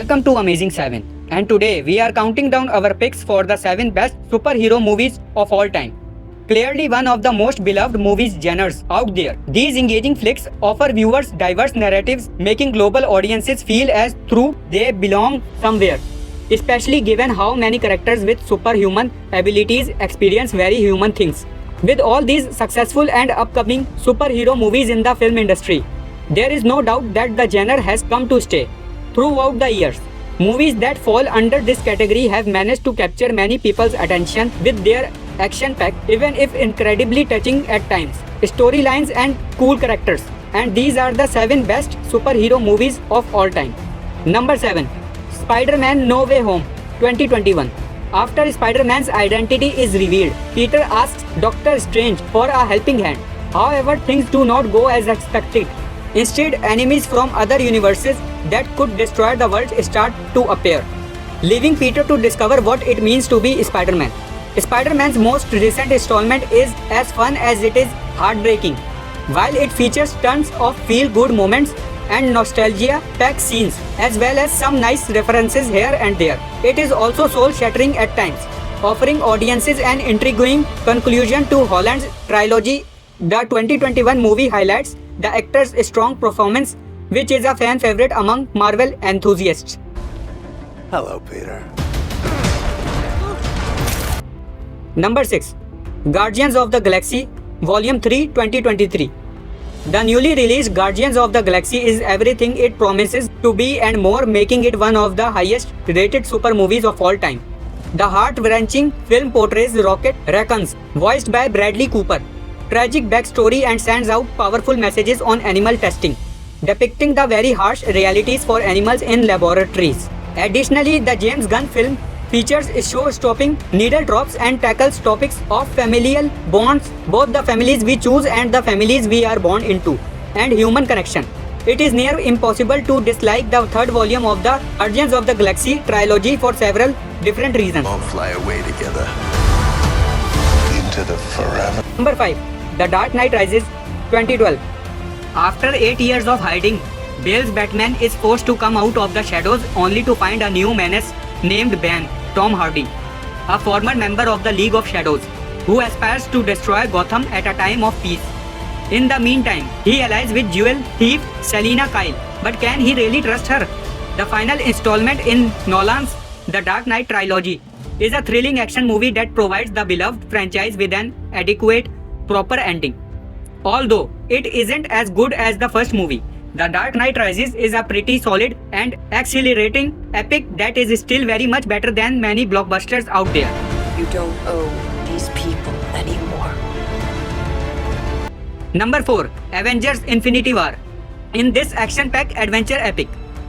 Welcome to Amazing 7, and today we are counting down our picks for the 7 best superhero movies of all time. Clearly one of the most beloved movies genres out there. These engaging flicks offer viewers diverse narratives, making global audiences feel as though they belong somewhere. Especially given how many characters with superhuman abilities experience very human things. With all these successful and upcoming superhero movies in the film industry, there is no doubt that the genre has come to stay. Throughout the years, movies that fall under this category have managed to capture many people's attention with their action-packed, even if incredibly touching at times, storylines and cool characters. And these are the 7 best superhero movies of all time. Number 7. Spider-Man No Way Home 2021. After Spider-Man's identity is revealed, Peter asks Doctor Strange for a helping hand. However, things do not go as expected. Instead, enemies from other universes that could destroy the world start to appear, leaving Peter to discover what it means to be Spider-Man. Spider-Man's most recent installment is as fun as it is heartbreaking. While it features tons of feel-good moments and nostalgia-packed scenes, as well as some nice references here and there, it is also soul-shattering at times, offering audiences an intriguing conclusion to Holland's trilogy. The 2021 movie highlights the actor's strong performance, which is a fan favorite among Marvel enthusiasts. Hello, Peter. Number 6. Guardians of the Galaxy Volume 3 2023. The newly released Guardians of the Galaxy is everything it promises to be and more, making it one of the highest rated super movies of all time. The heart-wrenching film portrays Rocket Raccoons, voiced by Bradley Cooper, tragic backstory and sends out powerful messages on animal testing, depicting the very harsh realities for animals in laboratories. Additionally, the James Gunn film features show-stopping needle drops and tackles topics of familial bonds, both the families we choose and the families we are born into, and human connection. It is near impossible to dislike the third volume of the Guardians of the Galaxy trilogy for several different reasons. Won't fly away together into the forever. Number 5. The Dark Knight Rises 2012. After 8 years of hiding, Bale's Batman is forced to come out of the shadows only to find a new menace named Bane, Tom Hardy, a former member of the League of Shadows, who aspires to destroy Gotham at a time of peace. In the meantime, he allies with jewel thief Selina Kyle, but can he really trust her? The final installment in Nolan's The Dark Knight trilogy is a thrilling action movie that provides the beloved franchise with an adequate, proper ending. Although it isn't as good as the first movie, The Dark Knight Rises is a pretty solid and exhilarating epic that is still very much better than many blockbusters out there. You don't owe these people anymore. Number 4. Avengers Infinity War. In this action-packed adventure epic,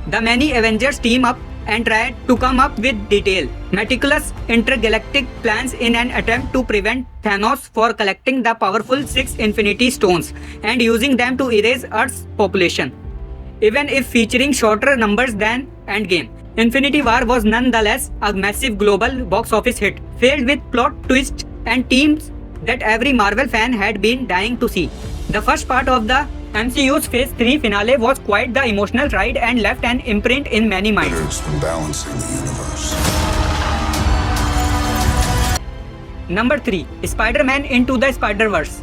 the many Avengers team up and try to come up with detailed, meticulous intergalactic plans in an attempt to prevent Thanos for collecting the powerful 6 Infinity Stones and using them to erase Earth's population. Even if featuring shorter numbers than Endgame, Infinity War was nonetheless a massive global box office hit, filled with plot twists and themes that every Marvel fan had been dying to see. The first part of the MCU's Phase 3 finale was quite the emotional ride and left an imprint in many minds. From balancing the universe. Number 3. Spider-Man Into the Spider-Verse.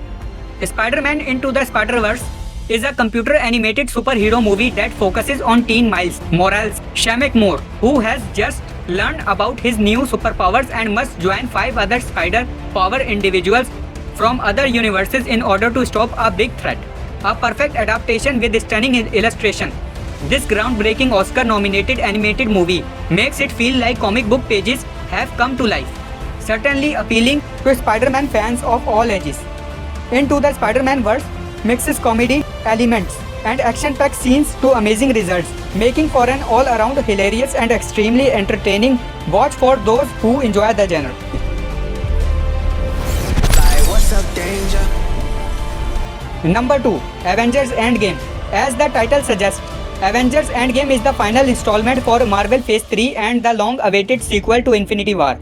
Spider-Man Into the Spider-Verse is a computer-animated superhero movie that focuses on teen Miles Morales Shamek Moore, who has just learned about his new superpowers and must join 5 other spider-powered individuals from other universes in order to stop a big threat. A perfect adaptation with stunning illustration. This groundbreaking Oscar-nominated animated movie makes it feel like comic book pages have come to life, certainly appealing to Spider-Man fans of all ages. Into the Spider-Man verse mixes comedy elements and action-packed scenes to amazing results, making for an all-around hilarious and extremely entertaining watch for those who enjoy the genre. What's up, danger? Number 2. Avengers Endgame. As the title suggests, Avengers Endgame is the final installment for Marvel Phase 3 and the long-awaited sequel to Infinity War.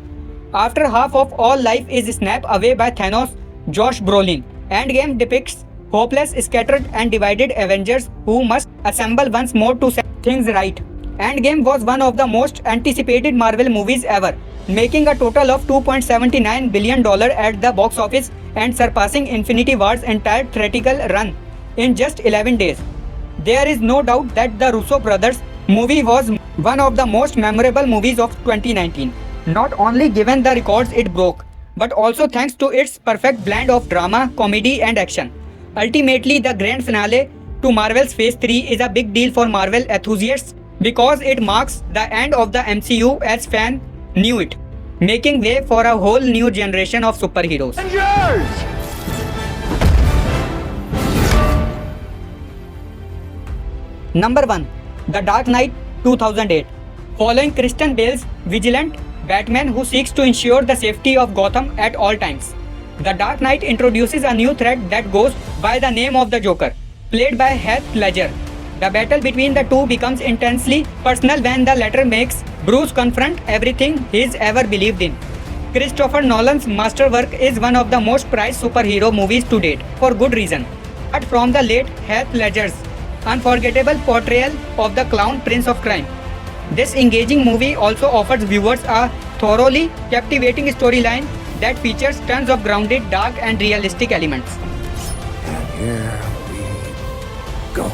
After half of all life is snapped away by Thanos, Josh Brolin, Endgame depicts hopeless, scattered and divided Avengers who must assemble once more to set things right. Endgame was one of the most anticipated Marvel movies ever, making a total of $2.79 billion at the box office and surpassing Infinity War's entire theatrical run in just 11 days. There is no doubt that the Russo brothers movie was one of the most memorable movies of 2019, not only given the records it broke, but also thanks to its perfect blend of drama, comedy and action. Ultimately, the grand finale to Marvel's Phase 3 is a big deal for Marvel enthusiasts because it marks the end of the MCU as fans knew it, making way for a whole new generation of superheroes. Number 1. The Dark Knight 2008. Following Christian Bale's vigilant Batman who seeks to ensure the safety of Gotham at all times, The Dark Knight introduces a new threat that goes by the name of the Joker, played by Heath Ledger. The battle between the two becomes intensely personal when the latter makes Bruce confront everything he's ever believed in. Christopher Nolan's masterwork is one of the most prized superhero movies to date, for good reason. But from the late Heath Ledger's unforgettable portrayal of the clown prince of crime, this engaging movie also offers viewers a thoroughly captivating storyline that features tons of grounded, dark and realistic elements. And here we go.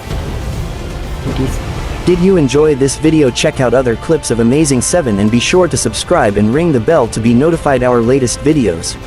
Did you enjoy this video? Check out other clips of Amazing 7 and be sure to subscribe and ring the bell to be notified our latest videos.